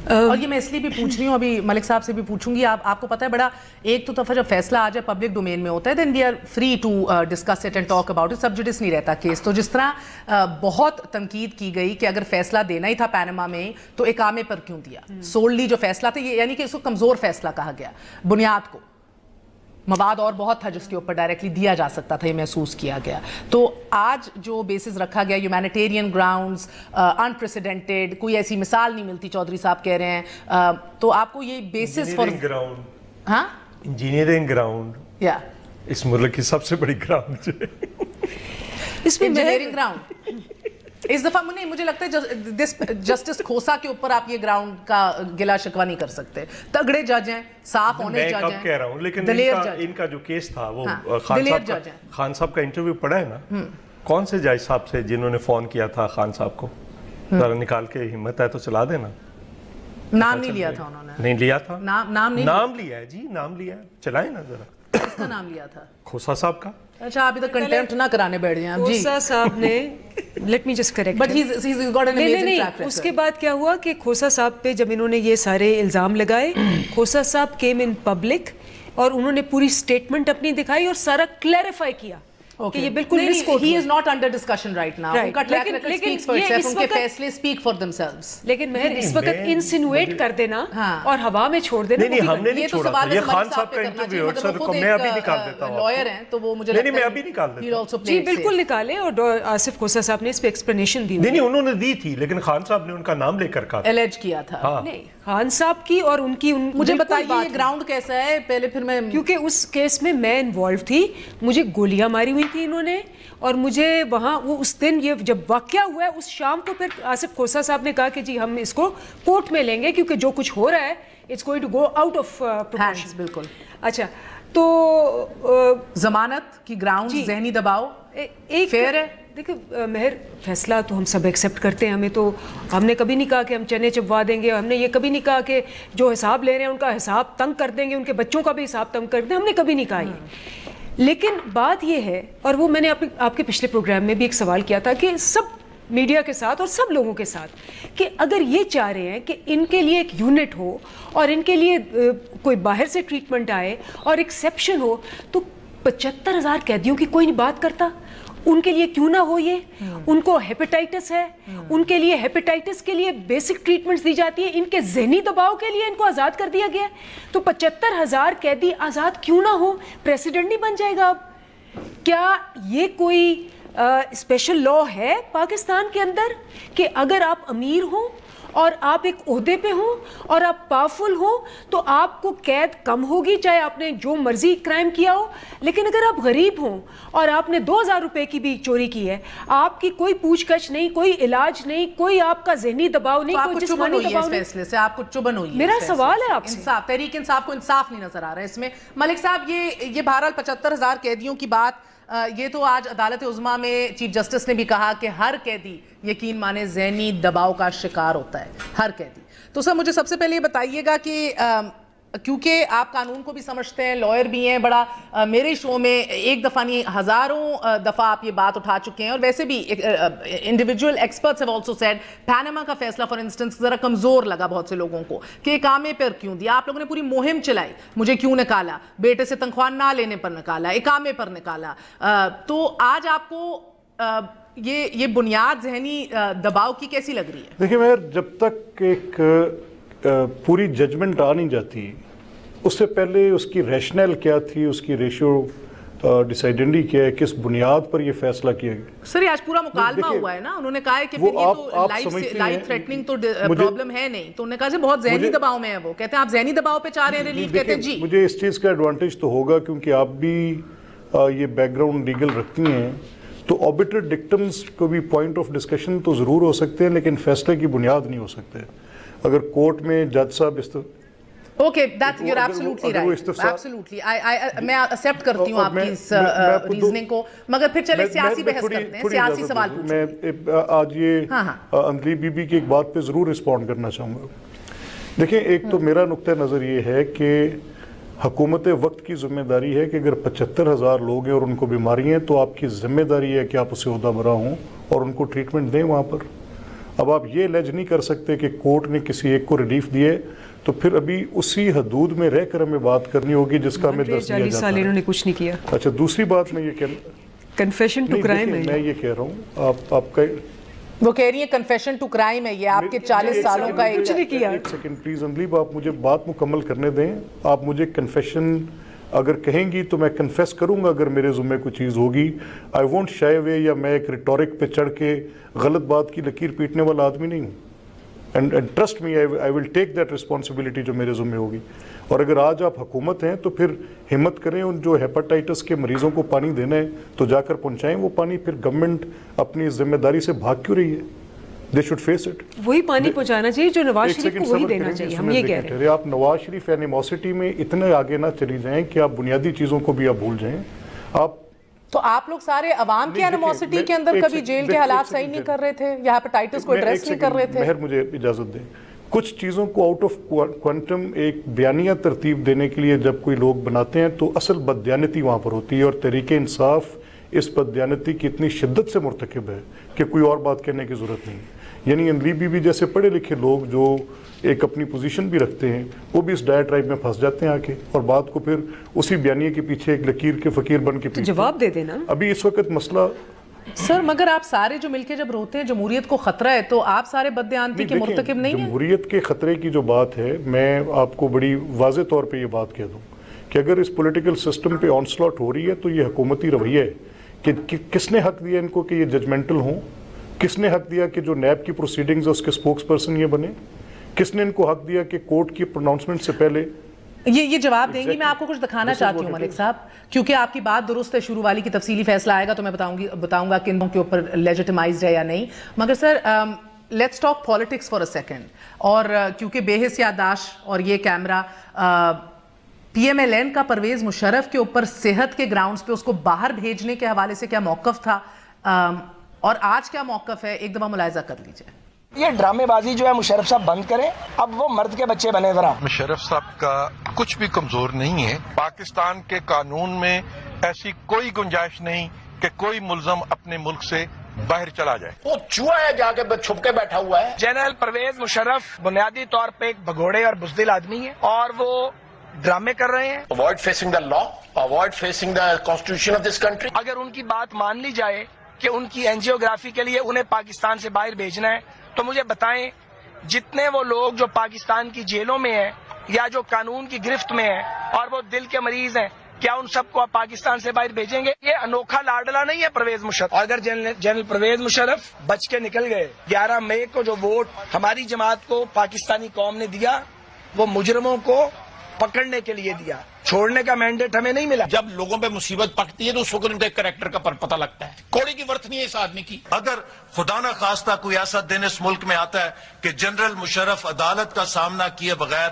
اور یہ میں اس لیے بھی پوچھ رہی ہوں, ابھی ملک صاحب سے بھی پوچھوں گی, آپ کو پتہ ہے بڑا ایک تو دفعہ جب فیصلہ آ جائے پبلک ڈومین میں ہوتا ہے then we are free to discuss it and talk about it, sub judice نہیں رہتا کیس. تو جس طرح بہت تنقید کی گئی کہ اگر فیصلہ دینا ہی تھا پینما میں تو اقامے پر کیوں دیا, سوللی جو فیصلہ تھا یہ یعنی کہ اس کو کمزور فیصلہ کہا گیا, بنیاد کو مواد اور بہت تھا جس کے اوپر ڈائریکٹلی دیا جا سکتا تھا, یہ محسوس کیا گیا. تو آج جو بیسز رکھا گیا ہیومینیٹیرین گراؤنڈز انپریسیڈنٹڈ, کوئی ایسی مثال نہیں ملتی, چودھری صاحب کہہ رہے ہیں, تو آپ کو یہ بیسز فار ہاں انجینئرنگ گراؤنڈ یا اس ملک کی سب سے بڑی گراؤنڈ ہے اس میں انجینئرنگ گراؤنڈ. اس دفعہ مجھے لگتا ہے جسٹس کھوسا کے اوپر آپ یہ گراؤنڈ کا گلا شکوا نہیں کر سکتے, تگڑے جج ہیں, صاف ہونے جج ہیں. میں کب کہہ رہا ہوں, لیکن ان کا جو کیس تھا وہ خان صاحب کا انٹرویو پڑھا ہے نا, کون سے جج صاحب سے جنہوں نے فون کیا تھا خان صاحب کو, ذرا نکال کے ہمت ہے تو چلا دینا. نام نہیں لیا تھا انہوں نے, نہیں لیا تھا, نام لیا ہے جی, نام لیا ہے, چلائیں نا ذرا. کس کا نام لیا تھا؟ کھوسا صاحب کا. اچھا آپ ادھر کنٹیمپٹ نہ کرانے بیٹھ جائیں. کھوسا صاحب نے let me just correct, but he's got an amazing track record. اس کے بعد کیا ہوا کہ کھوسا صاحب پہ جب انہوں نے یہ سارے الزام لگائے, کھوسا صاحب کیم ان پبلک اور انہوں نے پوری سٹیٹمنٹ اپنی دکھائی اور سارا کلیریفائی کیا کہ یہ بالکل misquote. He is not under discussion right now. ان کا track record speaks for itself, ان کے فیصلے سپیک فار دیم سیلوز. لیکن مہر اس وقت انسینویٹ کر دینا اور ہوا میں چھوڑ دینا, نہیں ہم نے نہیں چھوڑا تھا. یہ خان صاحب کا انٹرویو ہے سر, کو میں ابھی نکال دیتا ہوں. لائر ہیں تو وہ مجھے نہیں میں ابھی نکال دیتا ہوں. جی بالکل نکالے. اور آصف کھوسا صاحب نے اس پہ ایکسپلینیشن دی. نہیں انہوں نے دی تھی, لیکن خان صاحب نے ان کا نام لے کر کہا, الج کیا تھا. نہیں خان صاحب کی اور ان کی, مجھے بتائیے یہ گراؤنڈ کیسا ہے پہلے, پھر میں, کیونکہ اس کیس میں میں انوالو تھی, مجھے گولیاں ماری ہوئی تھی انہوں نے, اور مجھے وہاں وہ اس دن یہ جب واقعہ ہوا ہے اس شام کو پھر آصف کھوسا صاحب نے کہا کہ جی ہم اس کو کورٹ میں لیں گے کیونکہ جو کچھ ہو رہا ہے it's going to go out of proportion. بالکل. اچھا تو ضمانت کی گراؤنڈ, ذہنی دباؤ ایک فیئر ہے. دیکھیں مہر, فیصلہ تو ہم سب ایکسیپٹ کرتے ہیں, ہم نے کبھی نہیں کہا کہ ہم چنے چبوا دیں گے, ہم نے یہ کبھی نہیں کہا کہ جو حساب لے رہے ہیں ان کا حساب تنگ کر دیں گے, ان کے بچوں کا بھی حساب تنگ کر دیں, ہم نے کبھی نہیں کہا یہ. لیکن بات یہ ہے, اور وہ میں نے آپ کے پچھلے پروگرام میں بھی ایک سوال کیا تھا کہ سب میڈیا کے ساتھ اور سب لوگوں کے ساتھ, کہ اگر یہ چاہ رہے ہیں کہ ان کے لیے ایک یونٹ ہو اور ان کے لیے کوئی باہر سے ٹریٹمنٹ آئے اور ایکسیپشن ہو, تو 75,000 قیدیوں کی کوئی نہیں بات کرتا. ان کے لیے کیوں نہ ہو یہ, ان کو ہیپیٹائٹس ہے, ان کے لیے ہیپیٹائٹس کے لیے بیسک ٹریٹمنٹس دی جاتی ہے, ان کے ذہنی دباؤ کے لیے ان کو آزاد کر دیا گیا ہے. تو 75,000 قیدی آزاد کیوں نہ ہو, پریسیڈنٹ نہیں بن جائے گا اب. کیا یہ کوئی اسپیشل لا ہے پاکستان کے اندر کہ اگر آپ امیر ہوں اور آپ ایک عہدے پہ ہوں اور آپ پاورفل ہوں تو آپ کو قید کم ہوگی چاہے آپ نے جو مرضی کرائم کیا ہو, لیکن اگر آپ غریب ہوں اور آپ نے 2,000 روپے کی بھی چوری کی ہے, آپ کی کوئی پوچھ گچھ نہیں, کوئی علاج نہیں, کوئی آپ کا ذہنی دباؤ نہیں, کوئی جسمانی دباؤ نہیں. فیصلے سے آپ کو چبھن ہوئی ہے. میرا سوال ہے آپ سے, انصاف, تحریک انصاف کو انصاف نہیں نظر آ رہا ہے اس میں. ملک صاحب یہ بہرحال 75,000 قیدیوں کی بات, یہ تو آج عدالت عظمیٰ میں چیف جسٹس نے بھی کہا کہ ہر قیدی یقین مانے ذہنی دباؤ کا شکار ہوتا ہے, ہر قیدی. تو سر مجھے سب سے پہلے یہ بتائیے گا کہ کیونکہ آپ قانون کو بھی سمجھتے ہیں, لائر بھی ہیں, بڑا میرے شو میں ایک دفعہ نہیں ہزاروں دفعہ آپ یہ بات اٹھا چکے ہیں, اور ویسے بھی individual experts have also said Panama کا فیصلہ فار انسٹنس ذرا کمزور لگا بہت سے لوگوں کو کہ اقامے پر کیوں دیا. آپ لوگوں نے پوری مہم چلائی, مجھے کیوں نکالا, بیٹے سے تنخواہ نہ لینے پر نکالا, اقامے پر نکالا. تو آج آپ کو یہ بنیاد ذہنی دباؤ کی کیسی لگ رہی ہے؟ دیکھیں مہر, جب تک ایک پوری ججمنٹ آ نہیں جاتی اس سے پہلے اس کی ریشنل کیا تھی, اس کی ریشیو ڈیسائیڈنڈی کیا ہے, کس بنیاد پر یہ فیصلہ کیا گیا. سر آج پورا مکالمہ ہوا ہے نا, انہوں نے کہا ہے کہ پھر یہ تو لائف تھریٹنگ تو پرابلم ہے نہیں, تو انہوں نے کہا کہ بہت ذہنی دباؤ میں ہے. وہ کہتے ہیں آپ ذہنی دباؤ پہ چاہ رہے ہیں ریلیف, کہتے ہیں جی. مجھے اس چیز کا ایڈوانٹیج تو ہوگا کیونکہ آپ بھی یہ بیک گراؤنڈ لیگل رکھتی ہیں, تو آربیٹر ڈکٹمز کو بھی پوائنٹ آف ڈسکشن تو ضرور ہو سکتے ہیں, لیکن فیصلے کی بنیاد نہیں ہو سکتے. اگر کورٹ میں جج صاحب okay that you are absolutely right, absolutely میں ایکسیپٹ کرتی ہوں آپ کی اس ریزننگ کو, مگر پھر چلے سیاسی بحث کرتے ہیں, سیاسی سوال پوچھیں. میں آج یہ اندلی بی بی کی ایک بات پہ ضرور رسپونڈ کرنا چاہوں گا. دیکھیں ایک تو میرا نقطہ نظر یہ ہے کہ حکومت وقت کی ذمہ داری ہے کہ اگر 75,000 لوگ ہیں اور ان کو بیماری ہیں تو آپ کی ذمہ داری ہے کہ آپ اسے عہدہ برا ہوں اور ان کو ٹریٹمنٹ دیں وہاں پر. اب آپ یہ لیج نہیں کر سکتے کہ کورٹ نے کسی ایک کو ریلیف دیے تو پھر ابھی اسی حدود میں رہ کر ہمیں بات کرنی ہوگی جس کا ہمیں درس دیا جاتا ہے. 40 سال انہوں نے کچھ نہیں کیا. اچھا دوسری بات میں یہ کنفیشن ٹو کرائم ہے. میں یہ کہہ رہا ہوں آپ کا وہ کہہ رہی ہے کنفیشن ٹو کرائم ہے یہ آپ کے 40 سالوں کا کچھ نہیں کیا. ایک سیکنڈ پلیز انلیب آپ مجھے بات مکمل کرنے دیں. آپ مجھے کنفیشن اگر کہیں گی تو میں کنفیس کروں گا اگر میرے ذمہ کوئی چیز ہوگی. آئی وونٹ شائی اوے یا میں ایک ریٹورک پہ چڑھ کے غلط بات کی لکیر پیٹنے والا آدمی نہیں ہوں. And trust me I will take that responsibility جو میرے ذمہ ہوگی. اور اگر آج آپ حکومت ہیں تو پھر ہمت کریں ان جو ہیپاٹائٹس کے مریضوں کو پانی دینا ہے تو جا کر پہنچائیں وہ پانی. پھر گورنمنٹ اپنی ذمہ داری سے بھاگ کیوں رہی ہے؟ They should face it. وہی پانی پہنچانا چاہیے جو نواز شریف کو وہی دینا چاہیے. ہم یہ کہہ رہے ہیں آپ نواز شریف اینیموسٹی میں اتنے آگے نہ چلی جائیں کہ آپ بنیادی چیزوں کو بھی آپ بھول جائیں. تو آپ لوگ سارے عوام کی اینیموسٹی کے اندر کبھی جیل کے حالات صحیح نہیں کر رہے تھے یا ہیپاٹائٹس کو ایڈریس نہیں کر رہے تھے؟ مہر مجھے اجازت دیں. کچھ چیزوں کو آؤٹ آف کوانٹم ایک بیانیہ ترتیب دینے کے لیے جب کوئی لوگ بناتے ہیں تو اصل بددیانتی وہاں پر ہوتی ہے اور تحریک انصاف اس بددیانتی کی اتنی شدت سے مرتکب ہے کہ کوئی اور بات کہنے کی ضرورت نہیں. یعنی انلیبی بھی جیسے پڑھے لکھے لوگ جو ایک اپنی پوزیشن بھی رکھتے ہیں وہ بھی اس ڈائیٹرائب میں پھنس جاتے ہیں آ کے اور بات کو پھر اسی بیانیے کے پیچھے ایک لکیر کے فقیر بن کے پیچھے جواب دے دینا. ابھی اس وقت مسئلہ سر مگر آپ سارے جو مل کے جب روتے ہیں جمہوریت کو خطرہ ہے تو آپ سارے بددیانتی کے مرتکب نہیں ہیں؟ جمہوریت کے خطرے کی جو بات ہے میں آپ کو بڑی واضح طور پہ یہ بات کہہ دوں کہ اگر اس پولیٹیکل سسٹم پہ آن سلاٹ ہو رہی ہے تو یہ حکومتی رویہ ہے کہ کس نے حق دیا ان کو کہ یہ ججمنٹل ہوں؟ کس نے حق دیا کہ جو نیب کی پروسیڈنگز ہے اس کے سپوکس پرسن یہ بنے؟ کس نے ان کو حق دیا کہ کورٹ کی پروناؤنسمنٹ سے پہلے یہ جواب دیں گی؟ میں آپ کو کچھ دکھانا چاہتی ہوں ملک صاحب کیونکہ آپ کی بات درست ہے. شروع والی کی تفصیلی فیصلہ آئے گا تو میں بتاؤں گا کن کے اوپر لیجیٹمائزڈ ہے یا نہیں. مگر sir let's talk politics for a second. اور کیونکہ بے حس یادداشت اور یہ camera P M L N کا پرویز مشرف کے اوپر صحت کے گراؤنڈز پہ اس کو باہر بھیجنے کے حوالے سے کیا موقف تھا اور آج کیا موقف ہے ایک دفعہ ملاحظہ کر لیجئے. یہ ڈرامے بازی جو ہے مشرف صاحب بند کریں. اب وہ مرد کے بچے بنے. ذرا مشرف صاحب کا کچھ بھی کمزور نہیں ہے. پاکستان کے قانون میں ایسی کوئی گنجائش نہیں کہ کوئی ملزم اپنے ملک سے باہر چلا جائے. وہ چوہا ہے جا کے چھپ کے بیٹھا ہوا ہے. جنرل پرویز مشرف بنیادی طور پہ ایک بھگوڑے اور بزدل آدمی ہے اور وہ ڈرامے کر رہے ہیں. Avoid facing the law, avoid facing the constitution of this country. اگر ان کی بات مان لی جائے کہ ان کی اینجیوگرافی کے لیے انہیں پاکستان سے باہر بھیجنا ہے تو مجھے بتائیں جتنے وہ لوگ جو پاکستان کی جیلوں میں ہیں یا جو قانون کی گرفت میں ہیں اور وہ دل کے مریض ہیں کیا ان سب کو آپ پاکستان سے باہر بھیجیں گے؟ یہ انوکھا لاڈلا نہیں ہے پرویز مشرف. اگر جنرل پرویز مشرف بچ کے نکل گئے 11 مئی کو جو ووٹ ہماری جماعت کو پاکستانی قوم نے دیا وہ مجرموں کو پکڑنے کے لیے دیا, چھوڑنے کا مینڈیٹ ہمیں نہیں ملا. جب لوگوں پہ مصیبت پکتی ہے تو اس وقت ان کے کریکٹر کا پتہ لگتا ہے. کوڑی کی ورتھ نہیں ہے اس آدمی کی. اگر خدا نہ خواستہ کوئی ایسا دن اس ملک میں آتا ہے کہ جنرل مشرف عدالت کا سامنا کیے بغیر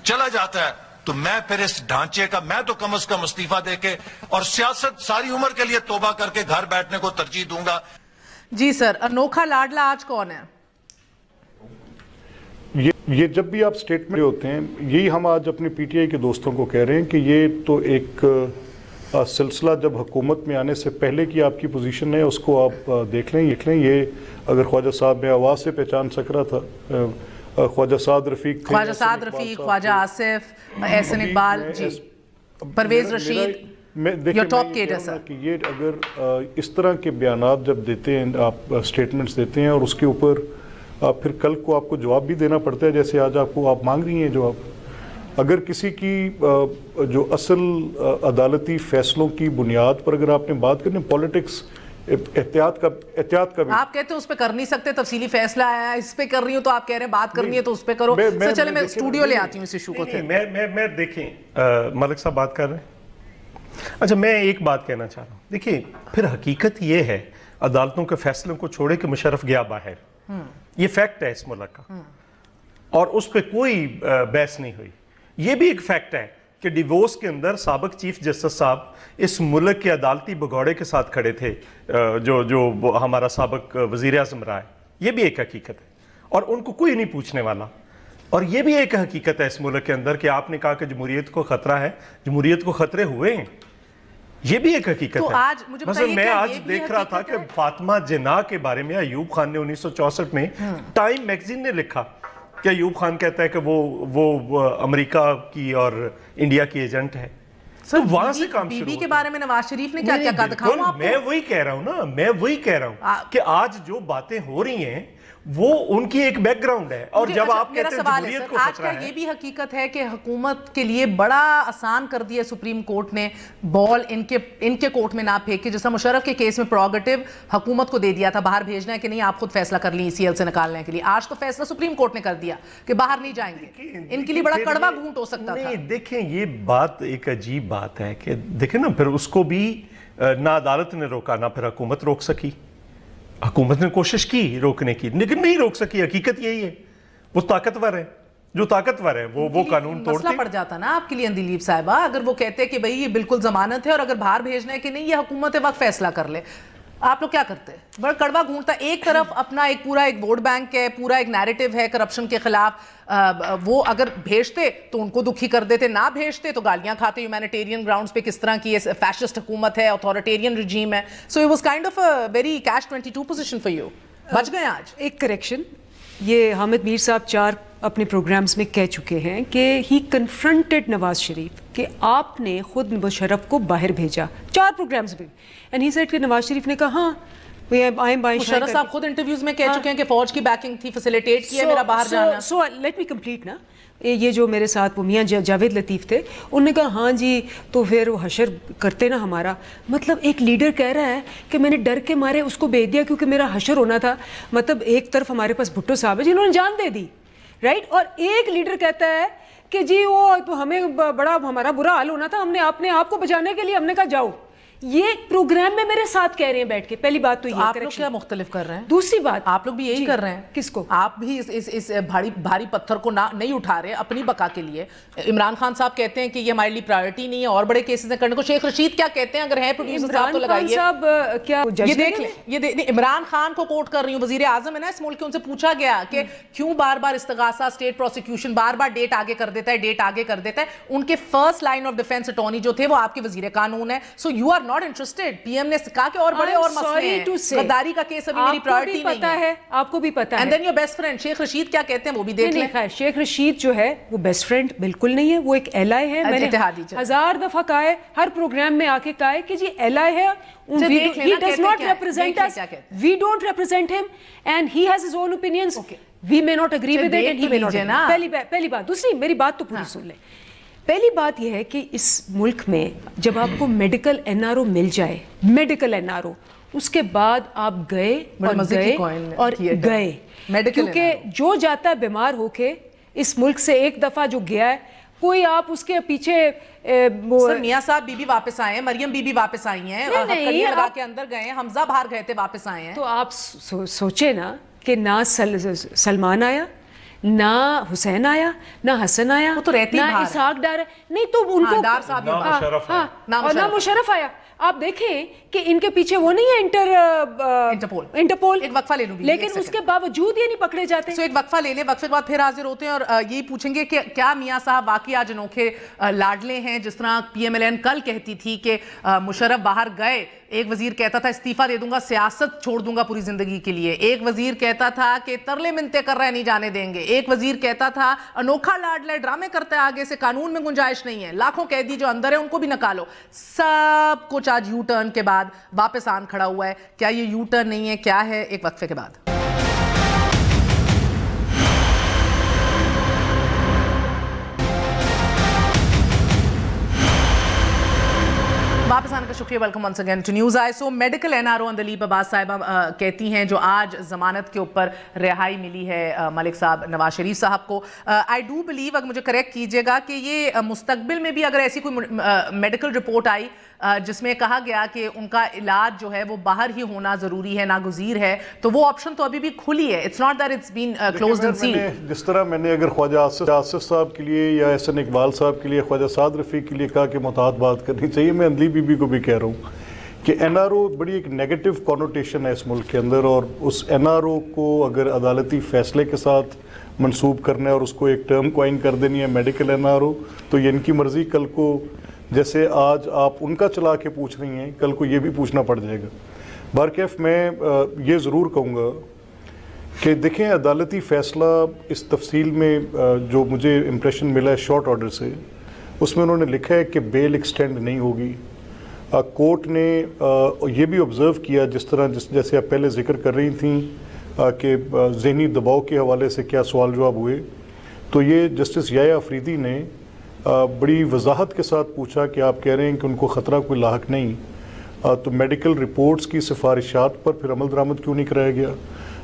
چلا جاتا ہے تو میں پھر اس ڈھانچے کا میں تو کم از کم استعفیٰ دے کے اور سیاست ساری عمر کے لیے توبہ کر کے گھر بیٹھنے کو ترجیح دوں گا. جی سر, انوکھا لاڈلا آج کون ہے؟ یہ جب بھی آپ اسٹیٹمنٹ ہوتے ہیں یہی ہم آج اپنے پی ٹی آئی کے دوستوں کو کہہ رہے ہیں کہ یہ تو ایک سلسلہ جب حکومت میں آنے سے پہلے کی آپ کی پوزیشن ہے اس کو آپ دیکھ لیں. یہ اگر خواجہ صاحب میں آواز سے پہچان سک رہا تھا خواجہ سعد رفیق, خواجہ آصف, احسن اقبال, جی Pervez Rashid, your top cater sir. کہ یہ اگر اس طرح کے بیانات جب دیتے ہیں آپ اسٹیٹمنٹس دیتے ہیں اور اس کے اوپر پھر کل کو آپ کو جواب بھی دینا پڑتا ہے جیسے آج آپ مانگ رہی ہیں جواب. اگر کسی کی جو اصل عدالتی فیصلوں کی بنیاد پر اگر آپ نے بات کرنی پالیٹکس احتیاط کا بھی آپ کہتے ہیں اس پہ کر نہیں سکتے, تفصیلی فیصلہ آیا اس پہ کر رہی ہوں تو آپ کہہ رہے ہیں بات کرنی ہے تو اس پہ کرو. سر چلے میں اسٹوڈیو لے آتی ہوں اس ایشو کو. میں دیکھیں ملک صاحب بات کر رہے ہیں. اچھا میں ایک بات کہنا چاہ رہا ہوں. دیکھیں پھر حقیقت یہ ہے عدالتوں کے فیصلوں کو چھوڑے کہ مشرف گیا باہر, یہ فیکٹ ہے اس ملک کا اور اس پہ کوئی بحث نہیں ہوئی. یہ بھی ایک فیکٹ ہے کہ ڈیوورس کے اندر سابق چیف جسٹس صاحب اس ملک کے عدالتی بگوڑے کے ساتھ کھڑے تھے جو ہمارا سابق وزیر اعظم رہا ہے. یہ بھی ایک حقیقت ہے اور ان کو کوئی نہیں پوچھنے والا. اور یہ بھی ایک حقیقت ہے اس ملک کے اندر کہ آپ نے کہا کہ جمہوریت کو خطرہ ہے, جمہوریت کو خطرے ہوئے ہیں. یہ بھی ایک حقیقت تو ہے. آج مجھے مثلا میں آج دیکھ رہا تھا کہ فاطمہ جناح کے بارے میں ایوب خان نے 1964 میں ٹائم میگزین نے لکھا کہ ایوب خان کہتا ہے کہ وہ امریکہ کی اور انڈیا کی ایجنٹ ہے. تو وہاں سے کام شروع بی بی کے بارے میں نواز شریف نے کیا کیا کہا دکھاؤں آپ کو؟ میں وہی کہہ رہا ہوں نا، میں وہی کہہ رہا ہوں کہ آج جو باتیں ہو رہی ہیں وہ ان کی ایک بیک گراؤنڈ ہے. اور جب آپ کہتے ہیں جمہوریت کو آج کا یہ بھی حقیقت ہے کہ حکومت کے لیے بڑا آسان کر دیا سپریم کورٹ نے بال ان کے کورٹ میں نہ پھینک کے، جیسا مشرف کے کیس میں پروگیٹو حکومت کو دے دیا تھا باہر بھیجنا ہے کہ نہیں آپ خود فیصلہ کر لیں ECL سے نکالنے کے لیے. آج تو فیصلہ سپریم کورٹ نے کر دیا کہ باہر نہیں جائیں گے. ان کے لیے بڑا کڑوا گھونٹ ہو سکتا تھا. دیکھیں یہ بات ایک عجیب بات ہے کہ دیکھیں نا، پھر اس کو بھی نہ عدالت نے روکا نہ پھر حکومت روک سکی. حکومت نے کوشش کی روکنے کی لیکن نہیں روک سکی. حقیقت یہی ہے، وہ طاقتور ہے، جو طاقتور ہے وہ قانون توڑتے. مسئلہ پڑ جاتا نا آپ کے لیے اندلیب صاحبہ اگر وہ کہتے کہ بھئی یہ بالکل ضمانت ہے اور اگر باہر بھیجنا ہے کہ نہیں یہ حکومت وقت فیصلہ کر لے. آپ لوگ کیا کرتے ہیں؟ بڑا کڑوا گھونٹتا. ایک طرف اپنا ایک پورا ایک ووٹ بینک ہے، پورا ایک نیریٹو ہے کرپشن کے خلاف. وہ اگر بھیجتے تو ان کو دکھی کر دیتے، نہ بھیجتے تو گالیاں کھاتے ہیومینیٹیرین گراؤنڈز پہ کس طرح کی فیشسٹ حکومت ہے، اتھارٹیرین رجیم ہے. So it was kind of a very catch-22 position for you. بچ گئے آج. ایک کریکشن، یہ حامد میر صاحب 4 اپنے پروگرامز میں کہہ چکے ہیں کہ ہی کنفرنٹڈ نواز شریف کہ آپ نے خود مشرف کو باہر بھیجا 4 پروگرامز میں. اینڈ ہی سیڈ کہ نواز شریف نے کہا ہاں مشرف صاحب خود انٹرویوز میں کہہ چکے ہیں کہ فوج کی بیکنگ تھی، فیسیلیٹیٹ کیا میرا باہر جانا. سو لیٹ می کمپلیٹ نا. یہ جو میرے ساتھ وہ میاں جاوید لطیف تھے انہوں نے کہا ہاں جی تو پھر وہ حشر کرتے نا ہمارا. مطلب ایک لیڈر کہہ رہا ہے کہ میں نے ڈر کے مارے اس کو بھیج دیا کیونکہ میرا حشر ہونا تھا. مطلب ایک طرف ہمارے پاس بھٹو صاحب ہے جنہوں نے جان دے دی، رائٹ، اور ایک لیڈر کہتا ہے کہ جی وہ تو ہمیں بڑا ہمارا برا حال ہونا تھا، ہم نے اپنے آپ کو بچانے کے لیے ہم نے کہا جاؤ. یہ پروگرام میں میرے ساتھ کہہ رہے ہیں بیٹھ کے. پہلی بات تو یہ آپ لوگ کیا مختلف کر رہے ہیں؟ دوسری بات آپ لوگ بھی یہی کر رہے ہیں. کس کو؟ آپ بھی اس بھاری پتھر کو نہیں اٹھا رہے اپنی بقا کے لیے. عمران خان صاحب کہتے ہیں کہ یہ ہمارے لیے پرائیورٹی نہیں ہے اور بڑے کیسز ہیں کرنے کو. شیخ رشید کیا کہتے ہیں؟ اگر ہیں پروڈیوسر صاحب تو لگائیے. صاحب کیا یہ دیکھ لیں، یہ عمران خان کو کوٹ کر رہی ہوں، وزیر اعظم ہے نا اس ملک کے. ان سے پوچھا گیا کہ کیوں بار بار استغاثہ اسٹیٹ پروسیکیوشن بار بار ڈیٹ آگے کر دیتا ہے. ان کے first line of defence attorney جو تھے وہ آپ کے وزیر قانون ہے. So you are not interested. PM ایم نے کہا کہ اور بڑے اور مسئلے ہیں، غداری کا کیس ابھی میری پرائیورٹی نہیں ہے. آپ کو بھی پتا ہے. And then your best friend Sheikh Rashid کیا کہتے ہیں وہ بھی دیکھ لیں. شیخ رشید جو ہے وہ بیسٹ فرینڈ بالکل نہیں ہے، وہ ایک ایلائی ہے. میں نے 1000 دفعہ کہا ہے، ہر پروگرام میں آ کے کہا ہے کہ جی ایلائی ہے. He does not represent us. We don't represent him and he has his own opinions. We may not agree with it and he may not. پہلی بات. دوسری میری بات تو پوری سن لیں. پہلی بات یہ ہے کہ اس ملک میں جب آپ کو میڈیکل NRO مل جائے، میڈیکل NRO، اس کے بعد آپ گئے اور گئے. کیونکہ جو جاتا ہے بیمار ہو کے اس ملک سے ایک دفعہ جو گیا ہے، کوئی آپ اس کے پیچھے میاں صاحب بی بی واپس آئے ہیں، مریم بی بی واپس آئی ہیں، ہتھکڑیاں لگا کے اندر گئے ہیں، حمزہ باہر گئے تھے واپس آئے ہیں. تو آپ سوچے نا کہ نہ سلمان آیا، نہ حسین آیا، نہ حسن آیا، نہ اسحاق ڈار، نہیں تو ان کو نہ مشرف آیا. آپ دیکھیں کہ ان کے پیچھے وہ نہیں ہے انٹرپول. ایک وقفہ لے لوں لیکن اس کے باوجود یہ نہیں پکڑے جاتے. ایک وقفہ لے لیں، وقفے کے بعد پھر حاضر ہوتے ہیں اور یہی پوچھیں گے کہ کیا میاں صاحب واقعی آج انوکھے لاڈلے ہیں؟ جس طرح PMLN کل کہتی تھی کہ مشرف باہر گئے، ایک وزیر کہتا تھا استعفیٰ دے دوں گا، سیاست چھوڑ دوں گا پوری زندگی کے لیے. ایک وزیر کہتا تھا کہ ترلے منتے کر رہے نہیں جانے دیں گے. ایک وزیر کہتا تھا انوکھا لاڈلے ڈرامے کرتا ہے آگے سے، قانون میں گنجائش نہیں ہے، لاکھوں قیدی جو اندر ہیں ان کو بھی نکالو. سب کچھ آج یو ٹرن کے بعد واپس آن کھڑا ہوا ہے. کیا یہ یو ٹرن نہیں ہے؟ کیا ہے؟ ایک وقفے کے بعد. واپس آنے کا شکریہ. Welcome once again to news آئی. So medical NRO Andleeb Abbas صاحبہ کہتی ہیں جو آج ضمانت کے اوپر رہائی ملی ہے ملک صاحب نواز شریف صاحب کو. آئی ڈو بلیو، اگر مجھے کریکٹ کیجیے گا، کہ یہ مستقبل میں بھی اگر ایسی کوئی میڈیکل رپورٹ آئی جس میں کہا گیا کہ ان کا علاج جو ہے وہ باہر ہی ہونا ضروری ہے، ناگزیر ہے، تو وہ آپشن تو ابھی بھی کھلی ہے. It's not that it's been closed and sealed. جس طرح میں نے اگر خواجہ آصف صاحب کے لیے یا احسن اقبال صاحب کے لیے، خواجہ سعد رفیق کے لیے کہا کہ محتاط بات کرنی چاہیے، میں اندلیب بی بی کو بھی کہہ رہا ہوں کہ NRO بڑی ایک نیگیٹو کونوٹیشن ہے اس ملک کے اندر، اور اس NRO کو اگر عدالتی فیصلے کے ساتھ منسوب کرنا ہے اور اس کو ایک ٹرم کوائن کر دینی ہے میڈیکل NRO، تو یہ ان کی مرضی. کل کو جیسے آج آپ ان کا چلا کے پوچھ رہی ہیں کل کو یہ بھی پوچھنا پڑ جائے گا. بہرکیف میں یہ ضرور کہوں گا کہ دیکھیں عدالتی فیصلہ اس تفصیل میں جو مجھے امپریشن ملا ہے شارٹ آرڈر سے, اس میں انہوں نے لکھا ہے کہ بیل ایکسٹینڈ نہیں ہوگی. کورٹ نے یہ بھی آبزرو کیا جس طرح جیسے آپ پہلے ذکر کر رہی تھیں کہ ذہنی دباؤ کے حوالے سے کیا سوال جواب ہوئے, تو یہ جسٹس یحییٰ افریدی نے بڑی وضاحت کے ساتھ پوچھا کہ آپ کہہ رہے ہیں کہ ان کو خطرہ کوئی لاحق نہیں, تو میڈیکل رپورٹس کی سفارشات پر پھر عمل درآمد کیوں نہیں کرایا گیا.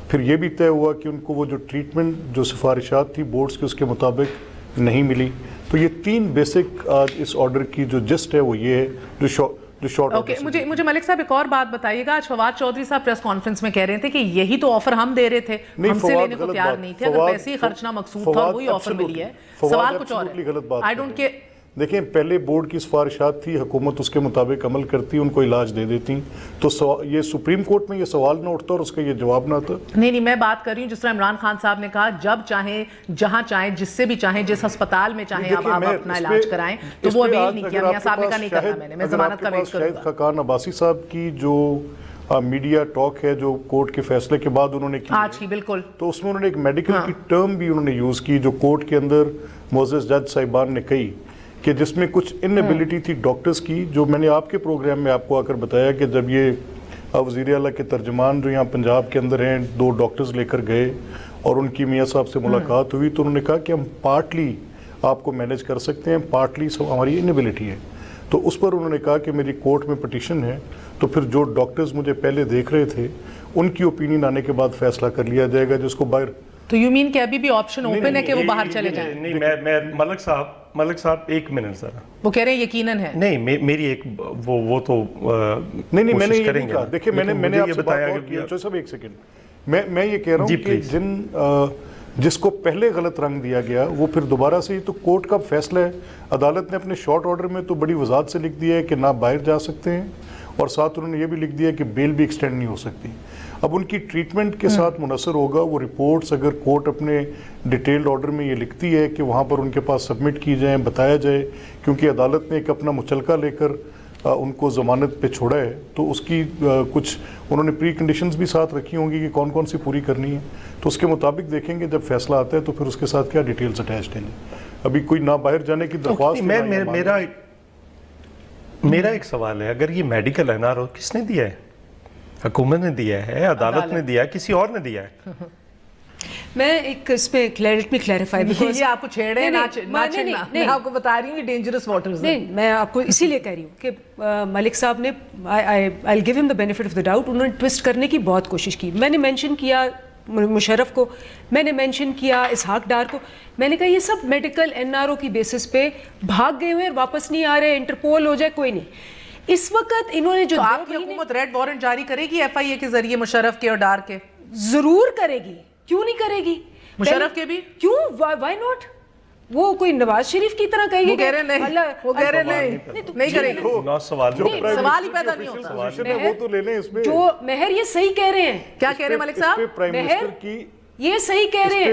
پھر یہ بھی طے ہوا کہ ان کو وہ جو ٹریٹمنٹ جو سفارشات تھی بورڈز کے اس کے مطابق نہیں ملی. تو یہ 3 بیسک آج اس آرڈر کی جو جسٹ ہے وہ یہ ہے جو شارٹ آرڈر. مجھے ملک صاحب ایک اور بات بتائیے گا, آج فواد چودھری صاحب پریس کانفرنس میں کہہ رہے تھے کہ یہی تو آفر ہم دے رہے تھے, ہم سے لینے کو تیار نہیں تھے, اگر پیسے ہی خرچنا مقصود تھا وہی آفر ملی ہے. سوال کچھ اور ہے. I don't care. دیکھیں پہلے بورڈ کی سفارشات تھی, حکومت اس کے مطابق عمل کرتی, ان کو علاج دے دیتی, تو یہ سپریم کورٹ میں یہ سوال نہ اٹھتا اور اس کا یہ جواب نہ آتا. نہیں میں بات کر رہی ہوں جس طرح عمران خان صاحب نے کہا جب چاہیں جہاں چاہیں جس سے بھی چاہیں جس ہسپتال میں چاہیں آپ اپنا علاج کرائیں, تو وہ ابیل نہیں کیا. میاں صاحب کا نہیں کرنا, میں ضمانت کا ویٹ کروں گا. خاقان عباسی صاحب کی جو میڈیا ٹاک ہے جو کورٹ کے فیصلے کے بعد انہوں نے کی آج ہی بالکل, تو اس میں انہوں نے ایک میڈیکل کی ٹرم بھی انہوں نے یوز کی جو کورٹ کے اندر معزز جج صاحبان نے کہی کہ جس میں کچھ انیبلٹی تھی ڈاکٹرز کی, جو میں نے آپ کے پروگرام میں آپ کو آ کر بتایا کہ جب یہ وزیر اعلیٰ کے ترجمان جو یہاں پنجاب کے اندر ہیں 2 ڈاکٹرز لے کر گئے اور ان کی میاں صاحب سے ملاقات ہوئی, تو انہوں نے کہا کہ ہم پارٹلی آپ کو مینیج کر سکتے ہیں, پارٹلی ہماری انیبلٹی ہے. تو اس پر انہوں نے کہا کہ میری کورٹ میں پٹیشن ہے, تو پھر جو ڈاکٹرز مجھے پہلے دیکھ رہے تھے ان کی اوپینین آنے کے بعد فیصلہ کر لیا جائے گا جس کو باہر. تو یو مین کہ ابھی بھی آپشن اوپن ہے کہ وہ باہر چلے جائیں؟ نہیں میں ملک صاحب ایک منٹ ذرا, وہ کہہ رہے ہیں یقیناً ہے. نہیں میری ایک وہ تو نہیں میں نے یہ نہیں کہا. دیکھیں میں نے آپ سے بتایا کہ صاحب ایک سیکنڈ میں یہ کہہ رہا ہوں کہ جس کو پہلے غلط رنگ دیا گیا وہ پھر دوبارہ سے, تو کورٹ کا فیصلہ ہے. عدالت نے اپنے شارٹ آرڈر میں تو بڑی وضاحت سے لکھ دیا ہے کہ نہ باہر جا سکتے ہیں, اور ساتھ انہوں نے یہ بھی لکھ دیا کہ بیل بھی ایکسٹینڈ نہیں ہو سکتی. اب ان کی ٹریٹمنٹ کے ساتھ منحصر ہوگا وہ رپورٹس, اگر کورٹ اپنے ڈیٹیلڈ آرڈر میں یہ لکھتی ہے کہ وہاں پر ان کے پاس سبمٹ کی جائیں, بتایا جائے, کیونکہ عدالت نے ایک اپنا مچلکا لے کر ان کو ضمانت پہ چھوڑا ہے, تو اس کی کچھ انہوں نے پری کنڈیشنز بھی ساتھ رکھی ہوں گی کہ کون کون سی پوری کرنی ہے, تو اس کے مطابق دیکھیں گے جب فیصلہ آتا ہے تو پھر اس کے ساتھ کیا ڈیٹیلز اٹیچڈ ہیں. ابھی کوئی نہ باہر جانے کی درخواست. میرا ایک سوال ہے, اگر یہ میڈیکل NRO کس نے دیا ہے؟ حکومت نے دیا ہے, عدالت نے دیا ہے, کسی اور نے دیا ہے؟ میں ایک اس پہ کلیریفائی, یہ آپ کو چھیڑے ہیں نہ چھیڑنا, میں آپ کو بتا رہی ہوں یہ ڈینجرس واٹرز ہیں. نہیں میں آپ کو اسی لیے کہہ رہی ہوں کہ ملک صاحب نے I'll give him the benefit of the doubt, انہوں نے ٹوسٹ کرنے کی بہت کوشش کی. میں نے مینشن کیا مشرف کو, میں نے مینشن کیا اسحاق ڈار کو, میں نے کہا یہ سب میڈیکل NRO کی بیسس پہ بھاگ گئے ہوئے اور واپس نہیں آ رہے, انٹرپول ہو جائے کوئی نہیں. اس وقت انہوں نے جو آپ کی حکومت ریڈ وارنٹ جاری کرے گی FIA کے ذریعے مشرف کے اور ڈار کے؟ ضرور کرے گی, کیوں نہیں کرے گی. مشرف کے بھی کیوں, وائی ناٹ. وہ کوئی نواز شریف کی طرح کہے گی, وہ کہہ رہے نہیں کرے گی. سوال ہی پیدا نہیں ہوتا. وہ تو لے لیں اس میں جو مہر یہ صحیح کہہ رہے ہیں. کیا کہہ رہے ہیں ملک صاحب؟ مہر یہ صحیح کہہ رہے ہیں,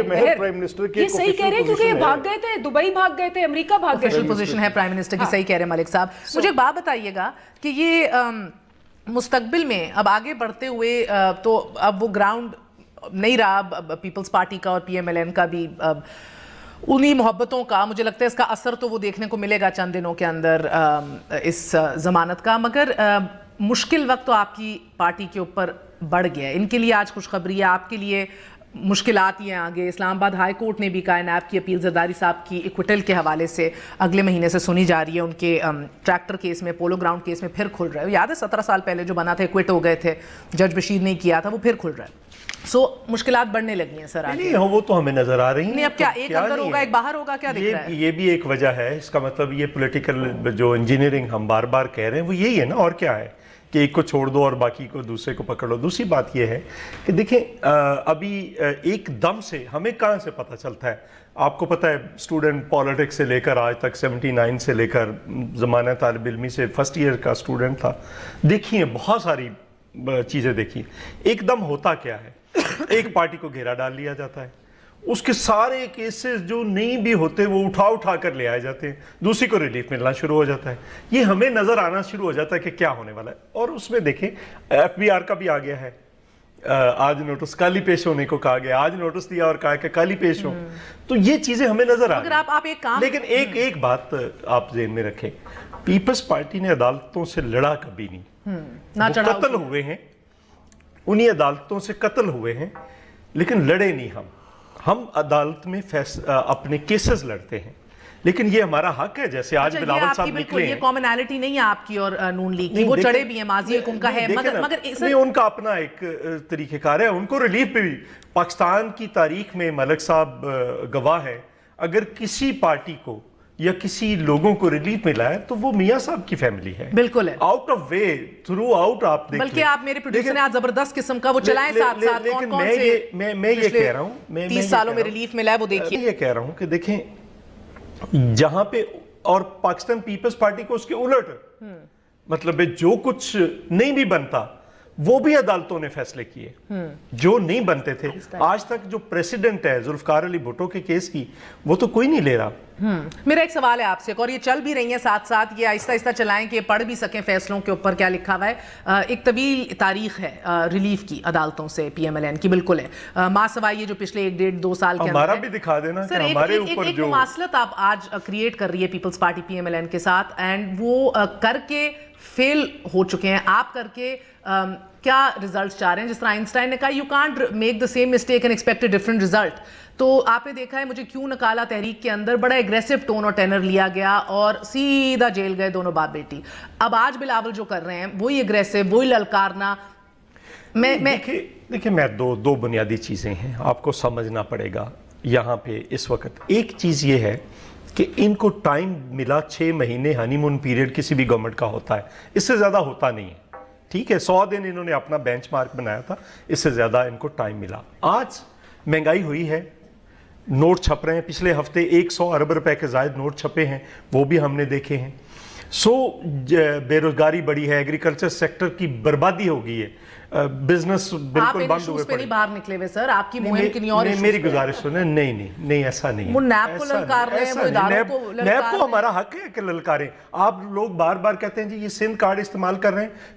یہ صحیح کہہ رہے ہیں کیونکہ یہ بھاگ گئے تھے, دبئی بھاگ گئے تھے, امریکہ بھاگ گئے تھے. پوزیشن ہے پرائم منسٹر کی, صحیح کہہ رہے ہیں ملک صاحب. مجھے ایک بات بتائیے گا کہ یہ مستقبل میں اب آگے بڑھتے ہوئے تو اب وہ گراؤنڈ نہیں رہا پیپلز پارٹی کا اور PMLN کا بھی, انہی محبتوں کا. مجھے لگتا ہے اس کا اثر تو وہ دیکھنے کو ملے گا چند دنوں کے اندر اس ضمانت کا. مگر مشکل وقت تو آپ کی پارٹی کے اوپر بڑھ گیا ہے. ان کے لیے آج خوشخبری ہے, آپ کے لیے مشکلات ہی ہیں آگے. اسلام آباد ہائی کورٹ نے بھی کہا, نیب کی اپیل زرداری صاحب کی ایکویٹل کے حوالے سے اگلے مہینے سے سنی جا رہی ہے. ان کے ٹریکٹر کیس میں, پولو گراؤنڈ کیس میں پھر کھل رہا ہے. یاد ہے 17 سال پہلے جو بنا تھا ایکویٹ ہو گئے تھے, جج بشیر نے کیا تھا, وہ پھر کھل رہا ہے. سو مشکلات بڑھنے لگی ہیں سر آگے. وہ تو ہمیں نظر آ رہی ہیں. نہیں اب کیا ایک اندر ہوگا ایک باہر ہوگا, کیا دکھ رہا ہے؟ یہ بھی ایک وجہ ہے. اس کا مطلب یہ پولیٹیکل جو انجینئرنگ ہم بار بار کہہ رہے ہیں وہ یہی ہے نا, اور کیا ہے کہ ایک کو چھوڑ دو اور باقی کو دوسرے کو پکڑ لو. دوسری بات یہ ہے کہ دیکھیں ابھی ایک دم سے ہمیں کہاں سے پتہ چلتا ہے. آپ کو پتہ ہے اسٹوڈنٹ پالیٹکس سے لے کر آج تک 79 سے لے کر زمانہ طالب علمی سے فرسٹ ایئر کا اسٹوڈنٹ تھا, دیکھیے بہت ساری چیزیں دیکھیے. ایک دم ہوتا کیا ہے, ایک پارٹی کو گھیرا ڈال لیا جاتا ہے, اس کے سارے کیسز جو نہیں بھی ہوتے وہ اٹھا کر لے آئے جاتے ہیں, دوسری کو ریلیف ملنا شروع ہو جاتا ہے. یہ ہمیں نظر آنا شروع ہو جاتا ہے کہ کیا ہونے والا ہے. اور اس میں دیکھیں FBR کا بھی آ گیا ہے, آج نوٹس کل ہی پیش ہونے کو کہا گیا, آج نوٹس دیا اور کہا کہ کل ہی پیش ہو. تو یہ چیزیں ہمیں نظر آ رہی ہیں. لیکن ایک بات آپ ذہن میں رکھیں, پیپلز پارٹی نے عدالتوں سے لڑا کبھی نہیں. قتل ہوئے ہیں, انہی عدالتوں سے قتل ہوئے ہیں, لیکن لڑے نہیں. ہم عدالت میں اپنے کیسز لڑتے ہیں, لیکن یہ ہمارا حق ہے. جیسے آج بلاول صاحب نکلے ہیں, یہ کامنالٹی نہیں ہے آپ کی اور نون لیگ کی, وہ چڑھے بھی ہیں, ماضی ایک ان کا ہے, مگر ان کا اپنا ایک طریقہ کار ہے. ان کو ریلیف پہ بھی پاکستان کی تاریخ میں ملک صاحب گواہ ہے, اگر کسی پارٹی کو یا کسی لوگوں کو ریلیف ملا ہے تو وہ میاں صاحب کی فیملی ہے. بالکل ہے, out of way through out. آپ دیکھ بلکہ آپ میرے پروڈیوسر نے آج زبردست قسم کا وہ چلائیں ساتھ ساتھ, لیکن میں یہ کہہ رہا ہوں, 30 سالوں میں ریلیف ملا ہے, وہ دیکھیے. یہ کہہ رہا ہوں کہ دیکھیں جہاں پہ, اور پاکستان پیپلز پارٹی کو اس کے الٹ, مطلب جو کچھ نہیں بھی بنتا وہ بھی عدالتوں نے فیصلے کیے جو نہیں بنتے تھے. آج تک جو پریسیڈنٹ ہے ذوالفقار علی بھٹو کے کیس کی, وہ تو کوئی نہیں لے رہا. میرا ایک سوال ہے آپ سے, اور یہ چل بھی رہی ہیں ساتھ ساتھ, یہ آہستہ آہستہ چلائیں کہ پڑھ بھی سکیں فیصلوں کے اوپر کیا لکھا ہوا ہے. ایک طویل تاریخ ہے ریلیف کی عدالتوں سے PMLN کی, بالکل ہے, ماں سوائے یہ جو پچھلے 1.5-2 سال کے ہمارا بھی دکھا دینا کہ ہمارے اوپر جو مماثلت آپ آج کریٹ کر رہی ہے پیپلز پارٹی PMLN کے ساتھ, اینڈ وہ کر کے فیل ہو چکے ہیں, آپ کر کے کیا ریزلٹس چاہ رہے ہیں؟ جس طرح آئنسٹائن نے کہا you can't make the same mistake and expect a different result. تو آپ نے دیکھا ہے مجھے کیوں نکالا تحریک کے اندر بڑا ایگریسو ٹون اور ٹینر لیا گیا اور سیدھا جیل گئے دونوں باپ بیٹی. اب آج بلاول جو کر رہے ہیں وہی ایگریسو, وہی للکارنا. دیکھیں میں دو بنیادی چیزیں ہیں آپ کو سمجھنا پڑے گا یہاں پہ اس وقت. ایک چیز یہ ہے کہ ان کو ٹائم ملا 6 مہینے ہنی مون پیریڈ کسی بھی گورنمنٹ کا ہوتا ہے, اس سے زیادہ ہوتا نہیں ہے. ٹھیک ہے, 100 دن انہوں نے اپنا بینچ مارک بنایا تھا, اس سے زیادہ ان کو ٹائم ملا. آج مہنگائی ہوئی ہے, نوٹ چھپ رہے ہیں, پچھلے ہفتے 100 ارب روپے کے زائد نوٹ چھپے ہیں, وہ بھی ہم نے دیکھے ہیں. بے روزگاری بڑی ہے, ایگریکلچر سیکٹر کی بربادی ہو گئی ہے, بزنس بالکل بند ہوئے پڑے. باہر نکلے ہوئے سر, آپ کی مہم کنی اور میری گزارش سنیں. نہیں ایسا نہیں ہے. وہ نیب کو للکار رہے ہیں, وہ اداروں کو للکار رہے ہیں. نیب کو ہمارا حق ہے کہ للکاریں. آپ لوگ بار بار کہتے ہیں جی یہ سندھ کارڈ استعمال کر رہے ہیں,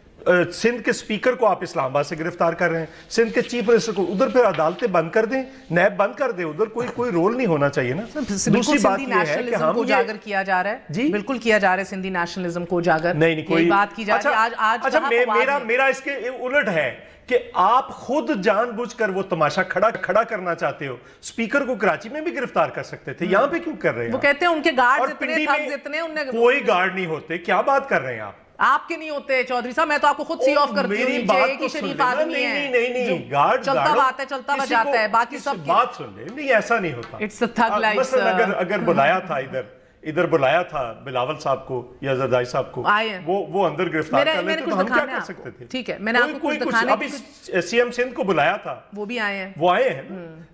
سندھ کے سپیکر کو آپ اسلام آباد سے گرفتار کر رہے ہیں, سندھ کے چیف منسٹر کو, ادھر پھر عدالتیں بند کر دیں, نیب بند کر دیں, ادھر کوئی رول نہیں ہونا چاہیے نا. دوسری بات یہ ہے کہ ہم اجاگر کیا جا رہا ہے, جی بالکل کیا جا رہا ہے سندھی نیشنلزم کو اجاگر, نہیں کوئی بات کی جا رہی ہے. اچھا میرا اس کے الٹ ہے کہ آپ خود جان بوجھ کر وہ تماشا کھڑا کرنا چاہتے ہو. سپیکر کو کراچی میں بھی گرفتار کر سکتے تھے, یہاں پہ کیوں کر رہے ہیں؟ وہ کہتے ہیں ان کے گارڈ اتنے کوئی گارڈ نہیں ہوتے. کیا بات کر رہے ہیں آپ کے نہیں ہوتے چودھری صاحب, میں تو آپ کو خود سی آف کرتی ہوں, جے کی شریف آدمی ہے. نہیں گارڈ چلتا بات ہے, چلتا بجاتا ہے, باقی سب بات سن لیں. نہیں ایسا نہیں ہوتا. It's a thug life. مثلا اگر بلایا تھا ادھر بلایا تھا بلاول صاحب کو یا زردائی صاحب کو, وہ اندر گرفتار کر لیتے تو ہم کیا کر سکتے تھے؟ ٹھیک ہے, میں نے آپ کو کچھ دکھانے ابھی CM سندھ کو بلایا تھا, وہ بھی آئے ہیں. وہ آئے ہیں.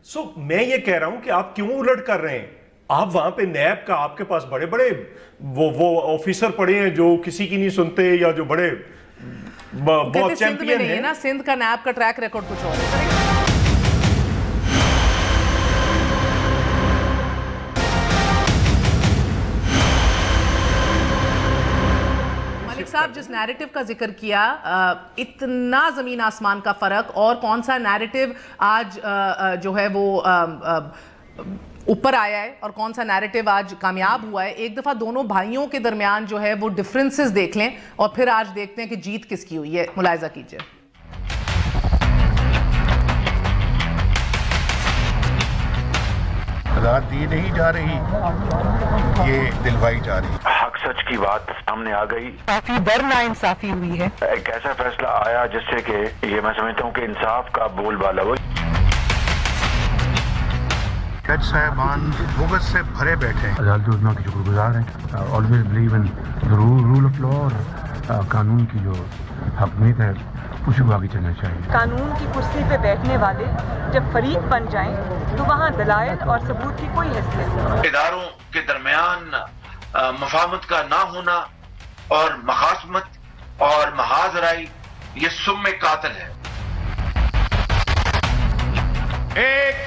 سو میں یہ کہہ رہا ہوں کہ آپ کیوں الٹ کر رہے ہیں؟ آپ وہاں پہ نیب کا, آپ کے پاس بڑے بڑے وہ آفیسر پڑے ہیں جو کسی کی نہیں سنتے, یا جو بڑے بہت چیمپئن ہیں نا. سندھ کا نیب کا ٹریک ریکارڈ کچھ اور ہے. ملک صاحب جس نیریٹو کا ذکر کیا, اتنا زمین آسمان کا فرق, اور کون سا نیریٹو آج جو ہے وہ اوپر آیا ہے اور کون سا نیریٹو آج کامیاب ہوا ہے. ایک دفعہ دونوں بھائیوں کے درمیان جو ہے وہ ڈفرنسز دیکھ لیں, اور پھر آج دیکھتے ہیں کہ جیت کس کی ہوئی ہے. ملاحظہ کیجئے. رات دی نہیں جا رہی, یہ دلوائی جا رہی. حق سچ کی بات سامنے آ گئی, کافی بڑی ناانصافی ہوئی ہے. ایک ایسا فیصلہ آیا جس سے کہ یہ میں سمجھتا ہوں کہ انصاف کا بول بالا ہو. جج صاحبان بغض سے بھرے بیٹھے ہیں. عدالت عظمیٰ کے شکر گزار ہیں. Always believe in rule of law, اور قانون کی جو حکمیت ہے اسی کو آگے چلنا چاہیے. قانون کی کرسی پہ بیٹھنے والے جب فریق بن جائیں تو وہاں دلائل اور ثبوت کی کوئی حیثیت نہیں. اداروں کے درمیان مفاہمت کا نہ ہونا اور مخاصمت اور محاذ رائی, یہ سم قاتل ہے. 1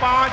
5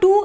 2,